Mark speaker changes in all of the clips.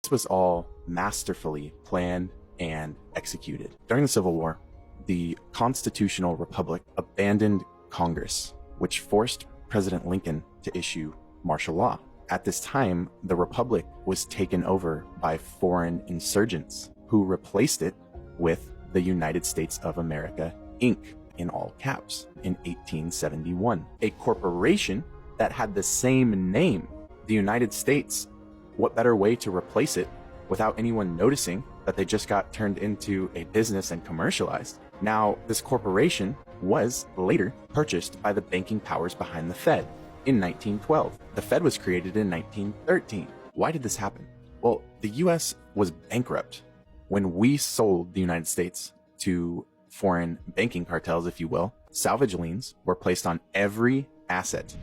Speaker 1: This was all masterfully planned and executed. During the Civil War, the Constitutional Republic abandoned Congress, which forced President Lincoln to issue martial law. At this time, the Republic was taken over by foreign insurgents who replaced it with the United States of America, Inc., in all caps, in 1871. A corporation that had the same name, the United States. What better way to replace it without anyone noticing that they just got turned into a business and commercialized? Now, this corporation was later purchased by the banking powers behind the Fed in 1912. The Fed was created in 1913. Why did this happen? Well, the US was bankrupt when we sold the United States to foreign banking cartels, if you will. Salvage liens were placed on every asset.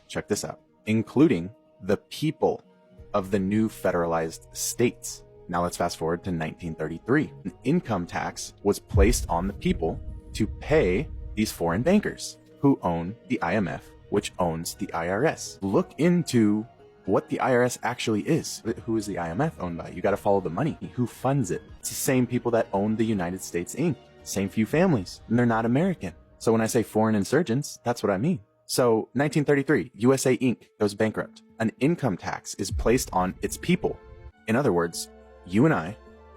Speaker 1: Check this out, including the people of the new federalized states. Now let's fast forward to 1933. An income tax was placed on the people to pay these foreign bankers who own the IMF, which owns the IRS. Look into what the IRS actually is. Who is the IMF owned by? You got to follow the money. Who funds it? It's the same people that own the United States Inc. Same few families, and they're not American. So when I say foreign insurgents, that's what I mean. So 1933, USA Inc. goes bankrupt. An income tax is placed on its people. In other words, you and I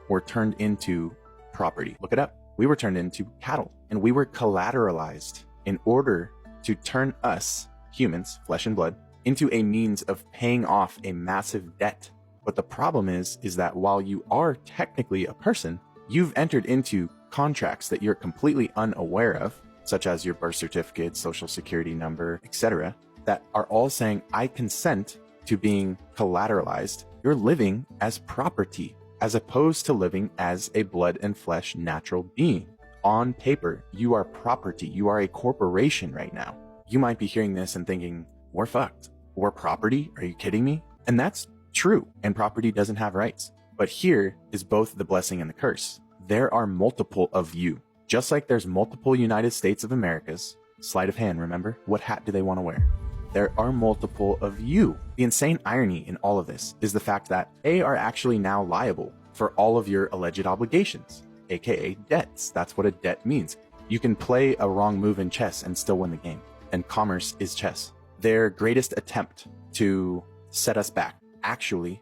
Speaker 1: were turned into property. Look it up. We were turned into cattle, and we were collateralized in order to turn us, humans, flesh and blood, into a means of paying off a massive debt. But the problem is that while you are technically a person, you've entered into contracts that you're completely unaware of, such as your birth certificate, social security number, etc., that are all saying, I consent to being collateralized. You're living as property, as opposed to living as a blood and flesh natural being. On paper, you are property. You are a corporation right now. You might be hearing this and thinking, we're fucked. We're property? Are you kidding me? And that's true. And property doesn't have rights. But here is both the blessing and the curse. There are multiple of you. Just like there's multiple United States of Americas. Sleight of hand, remember? What hat do they want to wear? There are multiple of you. The insane irony in all of this is the fact that they are actually now liable for all of your alleged obligations, aka debts. That's what a debt means. You can play a wrong move in chess and still win the game. And commerce is chess. Their greatest attempt to set us back actually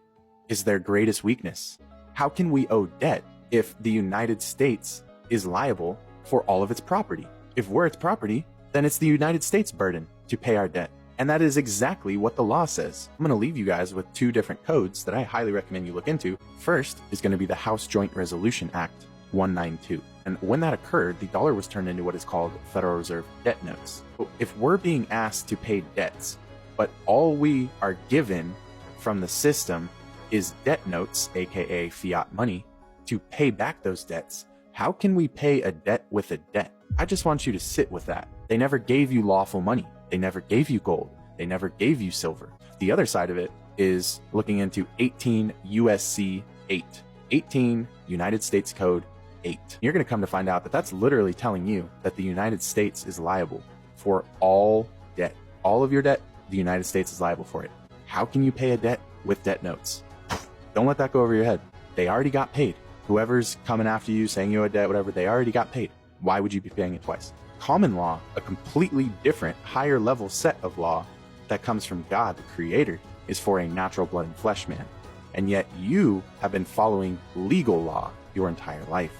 Speaker 1: is their greatest weakness. How can we owe debt if the United States is liable for all of its property? If we're its property, then it's the United States' burden to pay our debt. And that is exactly what the law says. I'm going to leave you guys with two different codes that I highly recommend you look into. First is going to be the House Joint Resolution Act 192. And when that occurred, the dollar was turned into what is called Federal Reserve debt notes. So if we're being asked to pay debts, but all we are given from the system is debt notes, aka fiat money, to pay back those debts, how can we pay a debt with a debt? I just want you to sit with that. They never gave you lawful money. They never gave you gold. They never gave you silver. The other side of it is looking into 18 USC 8, 18 United States Code 8. You're going to come to find out that that's literally telling you that the United States is liable for all debt. All of your debt, the United States is liable for it. How can you pay a debt with debt notes? Don't let that go over your head. They already got paid. Whoever's coming after you, saying you owe a debt, whatever, they already got paid. Why would you be paying it twice? Common law, a completely different, higher level set of law that comes from God, the Creator, is for a natural blood and flesh man. And yet you have been following legal law your entire life.